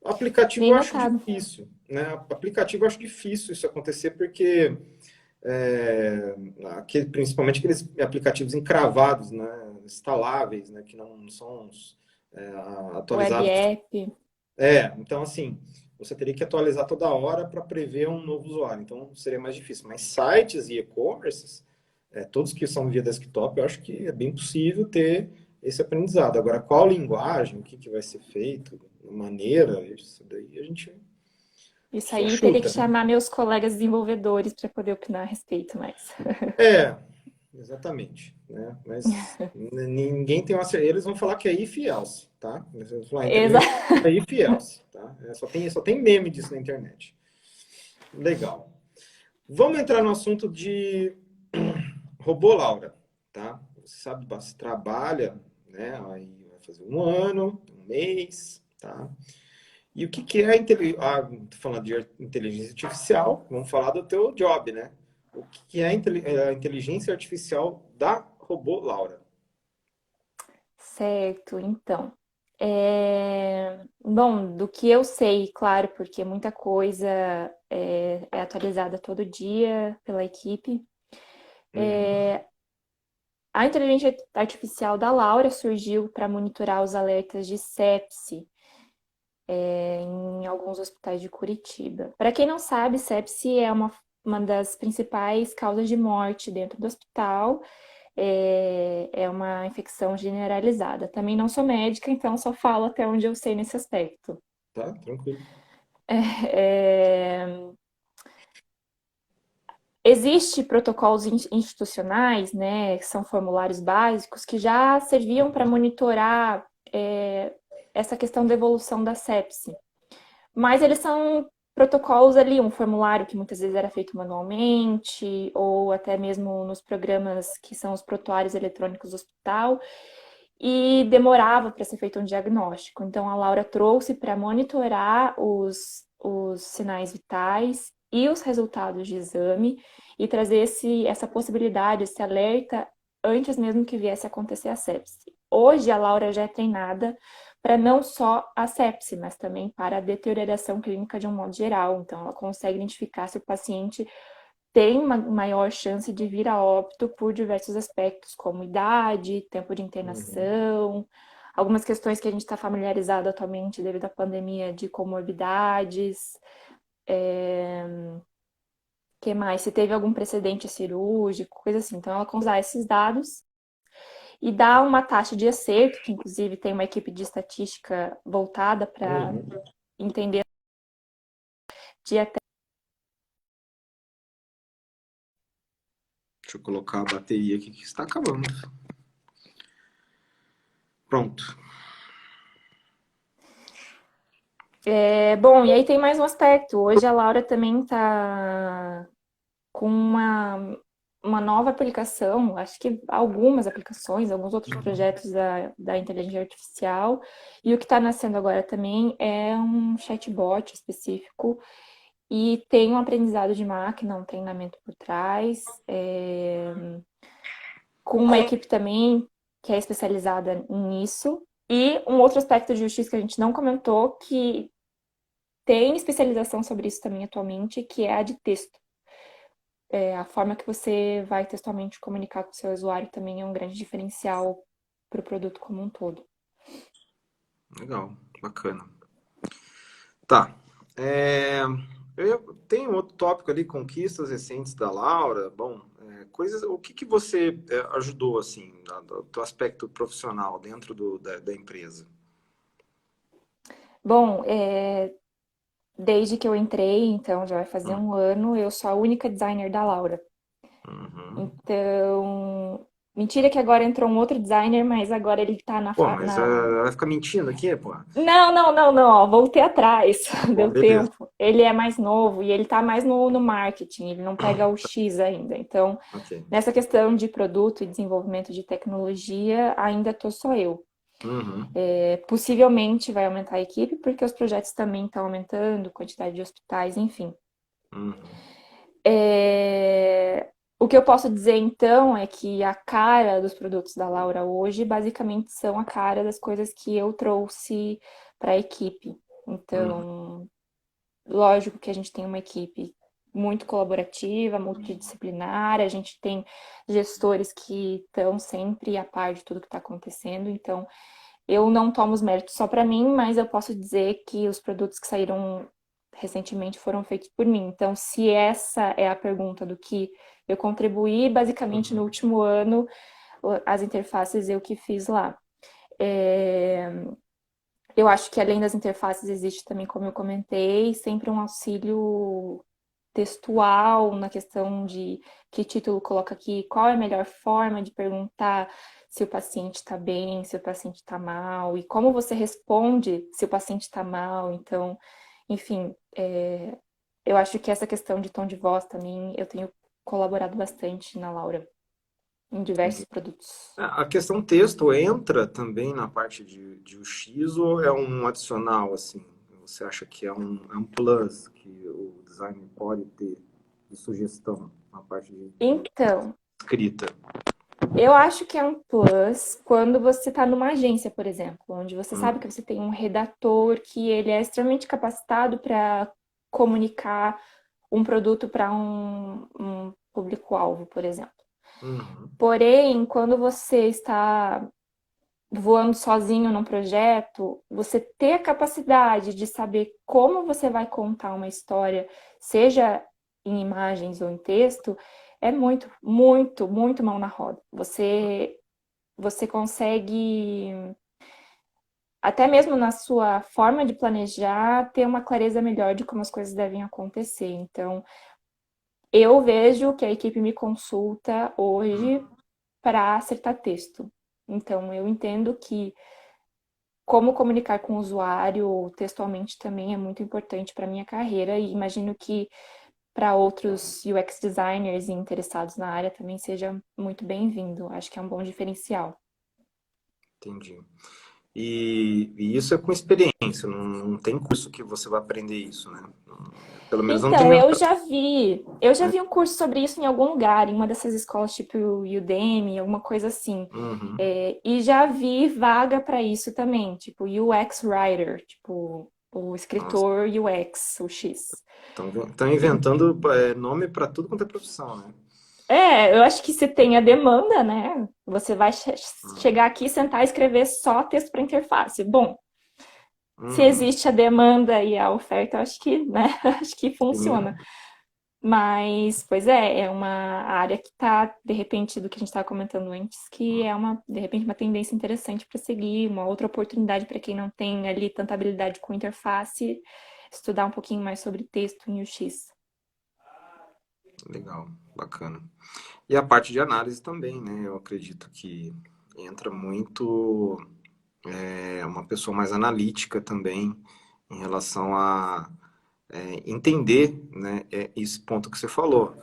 [SPEAKER 1] Aplicativo
[SPEAKER 2] Bem
[SPEAKER 1] eu acho
[SPEAKER 2] notado.
[SPEAKER 1] difícil, né? Aplicativo eu acho difícil isso acontecer porque é, principalmente aqueles aplicativos encravados, né, instaláveis, né, que não são
[SPEAKER 2] Web
[SPEAKER 1] atualizados.
[SPEAKER 2] app.
[SPEAKER 1] Então assim, você teria que atualizar toda hora para prever um novo usuário, então seria mais difícil. Mas sites e e-commerces, todos que são via desktop, eu acho que é bem possível ter esse aprendizado. Agora, qual linguagem, o que, que vai ser feito, maneira, isso daí a gente
[SPEAKER 2] Isso
[SPEAKER 1] só
[SPEAKER 2] aí teria que
[SPEAKER 1] chuta, né?
[SPEAKER 2] chamar meus colegas desenvolvedores para poder opinar a respeito mais.
[SPEAKER 1] É, exatamente, né? Mas ninguém tem uma certeza. Eles vão falar que é if else, tá? Eles vão falar, a inteligência
[SPEAKER 2] Exa-
[SPEAKER 1] é if else, tá? Só tem meme disso na internet. Legal. Vamos entrar no assunto de robô, Laura, tá? Você sabe, você trabalha, né? Aí vai fazer um ano, um mês, tá? E o que que é tô falando de inteligência artificial, vamos falar do teu job, né? O que que é a inteligência artificial da robô Laura?
[SPEAKER 2] Certo, então. Bom, do que eu sei, claro, porque muita coisa é atualizada todo dia pela equipe.
[SPEAKER 1] Uhum,
[SPEAKER 2] A inteligência artificial da Laura surgiu para monitorar os alertas de sepsi em alguns hospitais de Curitiba. Para quem não sabe, sepsi é uma das principais causas de morte dentro do hospital. É uma infecção generalizada. Também não sou médica, então só falo até onde eu sei nesse aspecto.
[SPEAKER 1] tá, tranquilo.
[SPEAKER 2] É, Existem protocolos institucionais, né, que são formulários básicos, que já serviam para monitorar essa questão da evolução da sepse. Mas eles são protocolos ali, um formulário que muitas vezes era feito manualmente, ou até mesmo nos programas que são os prontuários eletrônicos do hospital, e demorava para ser feito um diagnóstico. Então a Laura trouxe para monitorar os sinais vitais e os resultados de exame e trazer essa possibilidade, esse alerta antes mesmo que viesse a acontecer a sepse. Hoje a Laura já é treinada para não só a sepse, mas também para a deterioração clínica de um modo geral. Então, ela consegue identificar se o paciente tem uma maior chance de vir a óbito por diversos aspectos, como idade, tempo de
[SPEAKER 1] Uhum,
[SPEAKER 2] internação, algumas questões que a gente está familiarizado atualmente devido à pandemia de comorbidades, que mais? Se teve algum precedente cirúrgico, coisa assim. Então, ela consegue usar esses dados e dá uma taxa de acerto, que inclusive tem uma equipe de estatística voltada para
[SPEAKER 1] uhum.
[SPEAKER 2] entender de até.
[SPEAKER 1] Deixa eu colocar a bateria aqui que está acabando. Pronto.
[SPEAKER 2] Bom, e aí tem mais um aspecto. Hoje a Laura também está com uma nova aplicação, acho que algumas aplicações, alguns outros projetos da inteligência artificial. E o que está nascendo agora também é um chatbot específico e tem um aprendizado de máquina, um treinamento por trás, com uma equipe também que é especializada nisso. E um outro aspecto de justiça que a gente não comentou, que tem especialização sobre isso também atualmente, que é a de texto. A forma que você vai textualmente comunicar com o seu usuário também é um grande diferencial para o produto como um todo.
[SPEAKER 1] Legal, bacana. Tá. É, tem um outro tópico ali, conquistas recentes da Laura. Bom, coisas. O que que você ajudou assim, do teu aspecto profissional dentro da empresa?
[SPEAKER 2] Bom, desde que eu entrei, então já vai fazer
[SPEAKER 1] Hum,
[SPEAKER 2] um ano, eu sou a única designer da Laura.
[SPEAKER 1] Uhum.
[SPEAKER 2] Então, mentira que agora entrou um outro designer, mas agora ele tá
[SPEAKER 1] Pô, mas vai ficar mentindo aqui, pô.
[SPEAKER 2] Não, não, não, não, ó, voltei atrás,
[SPEAKER 1] Bom,
[SPEAKER 2] deu
[SPEAKER 1] beleza.
[SPEAKER 2] tempo. Ele é mais novo e ele tá mais no marketing, ele não pega o X ainda. Então,
[SPEAKER 1] Ok.
[SPEAKER 2] nessa questão de produto e desenvolvimento de tecnologia, ainda tô só eu.
[SPEAKER 1] Uhum.
[SPEAKER 2] Possivelmente vai aumentar a equipe, porque os projetos também estão aumentando, quantidade de hospitais, enfim.
[SPEAKER 1] Uhum.
[SPEAKER 2] O que eu posso dizer então é que a cara dos produtos da Laura hoje basicamente são a cara das coisas que eu trouxe para a equipe.
[SPEAKER 1] Uhum.
[SPEAKER 2] Então, lógico que a gente tem uma equipe muito colaborativa, multidisciplinar, a gente tem gestores que estão sempre a par de tudo que está acontecendo, então eu não tomo os méritos só para mim, mas eu posso dizer que os produtos que saíram recentemente foram feitos por mim. Então, se essa é a pergunta do que eu contribuí, basicamente no
[SPEAKER 1] Uhum.
[SPEAKER 2] último ano, as interfaces eu que fiz lá. É, eu acho que além das interfaces existe também, como eu comentei, sempre um auxílio textual na questão de que título coloca aqui, qual é a melhor forma de perguntar se o paciente está bem, se o paciente está mal, e como você responde se o paciente está mal. Então, enfim, eu acho que essa questão de tom de voz também eu tenho colaborado bastante na Laura, em diversos produtos.
[SPEAKER 1] A questão texto entra também na parte de UX ou é um adicional, assim? Você acha que é um plus que o designer pode ter de sugestão na parte de
[SPEAKER 2] Então,
[SPEAKER 1] escrita?
[SPEAKER 2] eu acho que é um plus quando você está numa agência, por exemplo, onde você sabe
[SPEAKER 1] Hum,
[SPEAKER 2] que você tem um redator que ele é extremamente capacitado para comunicar um produto para um público-alvo, por exemplo.
[SPEAKER 1] uhum,
[SPEAKER 2] Porém, quando você está voando sozinho num projeto, você ter a capacidade de saber como você vai contar uma história, seja em imagens ou em texto, é muito, muito, muito mão na roda. Você consegue, até mesmo na sua forma de planejar, ter uma clareza melhor de como as coisas devem acontecer. Então, eu vejo que a equipe me consulta hoje
[SPEAKER 1] uhum.
[SPEAKER 2] para acertar texto. Então, eu entendo que como comunicar com o usuário textualmente também é muito importante para a minha carreira e imagino que para outros UX designers e interessados na área também seja muito bem-vindo. Acho que é um bom diferencial.
[SPEAKER 1] Entendi. E isso é com experiência, não tem curso que você vai aprender isso, né? Pelo menos eu não
[SPEAKER 2] Então,
[SPEAKER 1] tenho.
[SPEAKER 2] eu já vi um curso sobre isso em algum lugar, em uma dessas escolas tipo Udemy, alguma coisa assim.
[SPEAKER 1] Uhum.
[SPEAKER 2] E já vi vaga para isso também, tipo UX Writer, tipo o
[SPEAKER 1] Nossa,
[SPEAKER 2] escritor UX, o X.
[SPEAKER 1] estão inventando nome para tudo quanto é profissão, né?
[SPEAKER 2] Eu acho que se tem a demanda, né? Você vai chegar
[SPEAKER 1] Uhum.
[SPEAKER 2] aqui, sentar e escrever só texto para interface. Bom, se
[SPEAKER 1] Uhum.
[SPEAKER 2] existe a demanda e a oferta, eu acho que, né? Acho que
[SPEAKER 1] Sim,
[SPEAKER 2] funciona. Mas, pois é uma área que está, de repente, do que a gente estava comentando antes, que é de repente, uma tendência interessante para seguir, uma outra oportunidade para quem não tem ali tanta habilidade com interface, estudar um pouquinho mais sobre texto em UX.
[SPEAKER 1] legal, bacana. E a parte de análise também, né? Eu acredito que entra muito uma pessoa mais analítica também em relação a entender, né, esse ponto que você falou,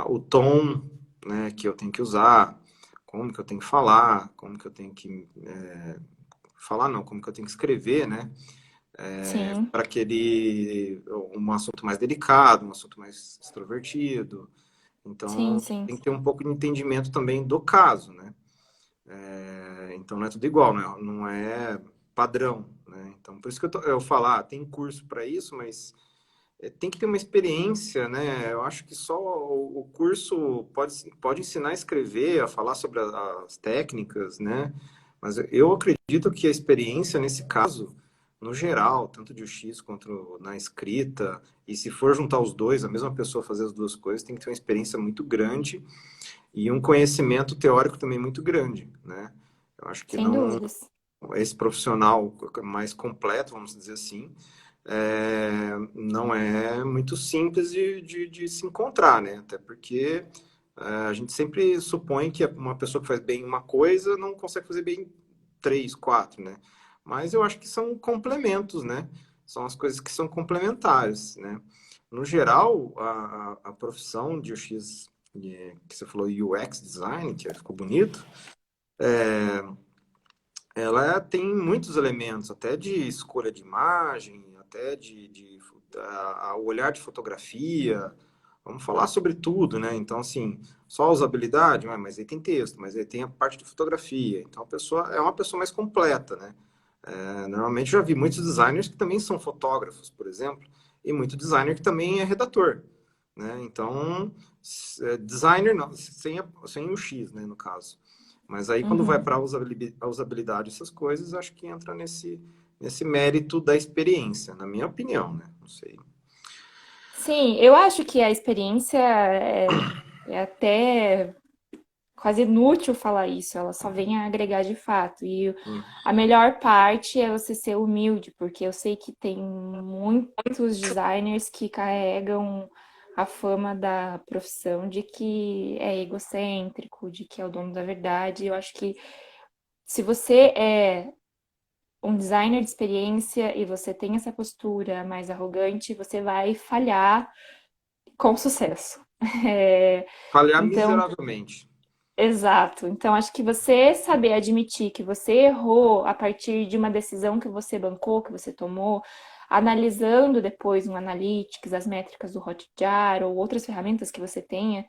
[SPEAKER 1] o tom, né, que eu tenho que usar, como que eu tenho que falar, como que eu tenho que falar não, como que eu tenho que escrever, né,
[SPEAKER 2] Sim,
[SPEAKER 1] para aquele um assunto mais delicado, um assunto mais extrovertido.
[SPEAKER 2] sim,
[SPEAKER 1] Então
[SPEAKER 2] sim.
[SPEAKER 1] tem que ter um pouco de entendimento também do caso, né? Então não é tudo igual, né? Não é padrão, né? Então por isso que eu falo, tem curso para isso, mas tem que ter uma experiência, né? Eu acho que só o curso pode ensinar a escrever, a falar sobre as técnicas, né? Mas eu acredito que a experiência, nesse caso, no geral, tanto de UX quanto na escrita, e se for juntar os dois, a mesma pessoa fazer as duas coisas, tem que ter uma experiência muito grande e um conhecimento teórico também muito grande, né? Eu acho que
[SPEAKER 2] Sem
[SPEAKER 1] não
[SPEAKER 2] dúvidas.
[SPEAKER 1] esse profissional mais completo, vamos dizer assim, não é muito simples de se encontrar, né? Até porque a gente sempre supõe que uma pessoa que faz bem uma coisa não consegue fazer bem três, quatro, né? Mas eu acho que são complementos, né? São as coisas que são complementares, né? No geral, a profissão de UX, que você falou UX design, que ficou bonito, ela tem muitos elementos, até de escolha de imagem, até o olhar de fotografia. Vamos falar sobre tudo, né? Então, assim, só usabilidade, mas aí tem texto, mas aí tem a parte de fotografia. Então, a pessoa é uma pessoa mais completa, né? Normalmente, eu já vi muitos designers que também são fotógrafos, por exemplo, e muito designer que também é redator. né? Então, designer não, sem o X, né, no caso. Mas aí quando vai
[SPEAKER 2] Uhum.
[SPEAKER 1] para a usabilidade, essas coisas, acho que entra nesse mérito da experiência, na minha opinião, né? Não sei.
[SPEAKER 2] Sim, eu acho que a experiência é até quase inútil falar isso, ela só vem a agregar de fato. E
[SPEAKER 1] Hum.
[SPEAKER 2] a melhor parte é você ser humilde, porque eu sei que tem muitos designers que carregam a fama da profissão de que é egocêntrico, de que é o dono da verdade. Eu acho que se você é um designer de experiência e você tem essa postura mais arrogante, você vai falhar com sucesso. É,
[SPEAKER 1] Falhar
[SPEAKER 2] então,
[SPEAKER 1] miseravelmente.
[SPEAKER 2] exato. Então, acho que você saber admitir que você errou a partir de uma decisão que você bancou, que você tomou, analisando depois no Analytics, as métricas do Hotjar ou outras ferramentas que você tenha,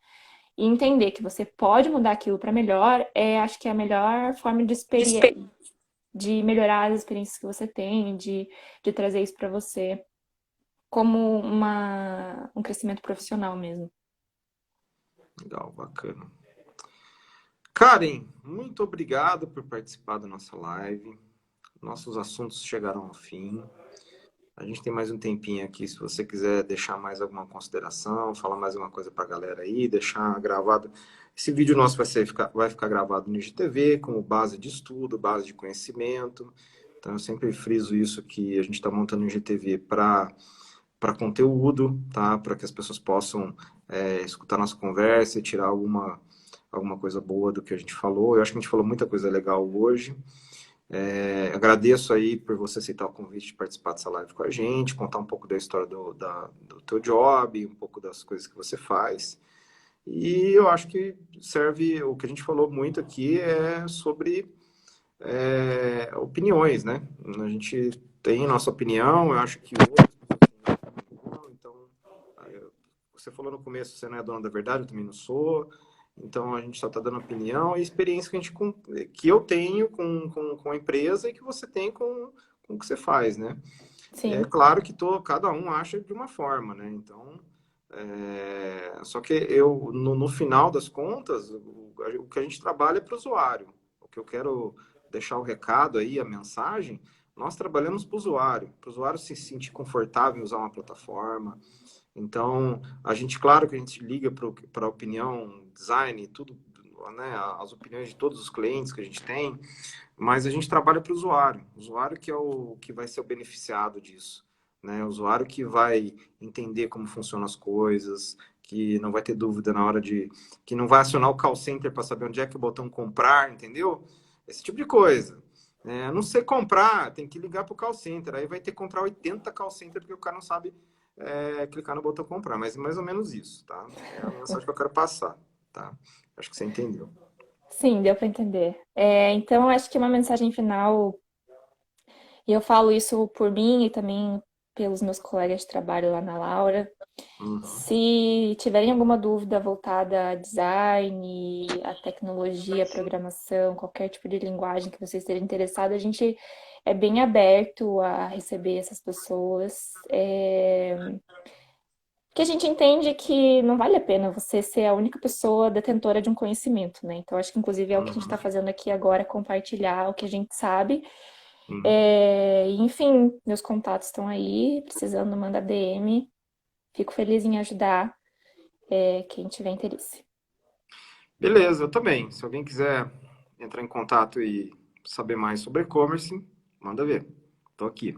[SPEAKER 2] e entender que você pode mudar aquilo para melhor, acho que é a melhor forma de melhorar as experiências que você tem, de trazer isso para você como um crescimento profissional mesmo.
[SPEAKER 1] Legal, bacana. Karen, muito obrigado por participar da nossa live. Nossos assuntos chegaram ao fim. A gente tem mais um tempinho aqui, se você quiser deixar mais alguma consideração, falar mais alguma coisa para a galera aí, deixar gravado. Esse vídeo nosso vai ficar gravado no IGTV, como base de estudo, base de conhecimento. Então, eu sempre friso isso, que a gente está montando o IGTV para conteúdo, tá? Para que as pessoas possam escutar nossa conversa e tirar alguma coisa boa do que a gente falou. Eu acho que a gente falou muita coisa legal hoje. Agradeço aí por você aceitar o convite de participar dessa live com a gente, contar um pouco da história do teu job, um pouco das coisas que você faz. E eu acho que serve, o que a gente falou muito aqui é sobre opiniões, né? A gente tem nossa opinião, eu acho que outras pessoas têm outra opinião, então, você falou no começo, você não é dona da verdade, eu também não sou. Então a gente só está dando opinião e experiência que eu tenho com a empresa e que você tem com o que você faz, né? É
[SPEAKER 2] Sim,
[SPEAKER 1] claro que cada um acha de uma forma, né? Então, só que eu, no final das contas, o que a gente trabalha é para o usuário. O que eu quero deixar o recado aí, a mensagem, nós trabalhamos para o usuário se sentir confortável em usar uma plataforma, então, claro que a gente liga para a opinião, design, tudo, né, as opiniões de todos os clientes que a gente tem, mas a gente trabalha para o usuário que é o que vai ser o beneficiado disso, né? O usuário que vai entender como funcionam as coisas, que não vai ter dúvida que não vai acionar o call center para saber onde é que o botão comprar, entendeu? Esse tipo de coisa. Não sei comprar, tem que ligar para o call center, aí vai ter que comprar 80 call center porque o cara não sabe clicar no botão comprar, mas mais ou menos isso, tá? É a mensagem que eu quero passar, tá? Acho que você entendeu.
[SPEAKER 2] sim, deu para entender. Então, acho que uma mensagem final, e eu falo isso por mim e também pelos meus colegas de trabalho lá na Laura.
[SPEAKER 1] Uhum.
[SPEAKER 2] Se tiverem alguma dúvida voltada a design, a tecnologia, a programação, qualquer tipo de linguagem que vocês estejam interessados, a gente é bem aberto a receber essas pessoas. Que a gente entende que não vale a pena você ser a única pessoa detentora de um conhecimento, né? Então, acho que inclusive é o que a gente está
[SPEAKER 1] Uhum.
[SPEAKER 2] fazendo aqui agora, compartilhar o que a gente sabe.
[SPEAKER 1] Uhum.
[SPEAKER 2] Enfim, meus contatos estão aí, precisando, manda DM. Fico feliz em ajudar, quem tiver interesse.
[SPEAKER 1] Beleza, eu também. Se alguém quiser entrar em contato e saber mais sobre e-commerce, manda ver. Tô aqui.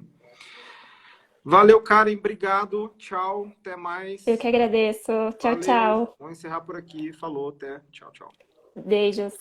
[SPEAKER 1] Valeu, Karen. Obrigado. Tchau. Até
[SPEAKER 2] Eu que
[SPEAKER 1] mais.
[SPEAKER 2] agradeço. Tchau,
[SPEAKER 1] Valeu.
[SPEAKER 2] tchau.
[SPEAKER 1] Vamos encerrar por aqui. Falou. Até. Tchau, tchau.
[SPEAKER 2] Beijos.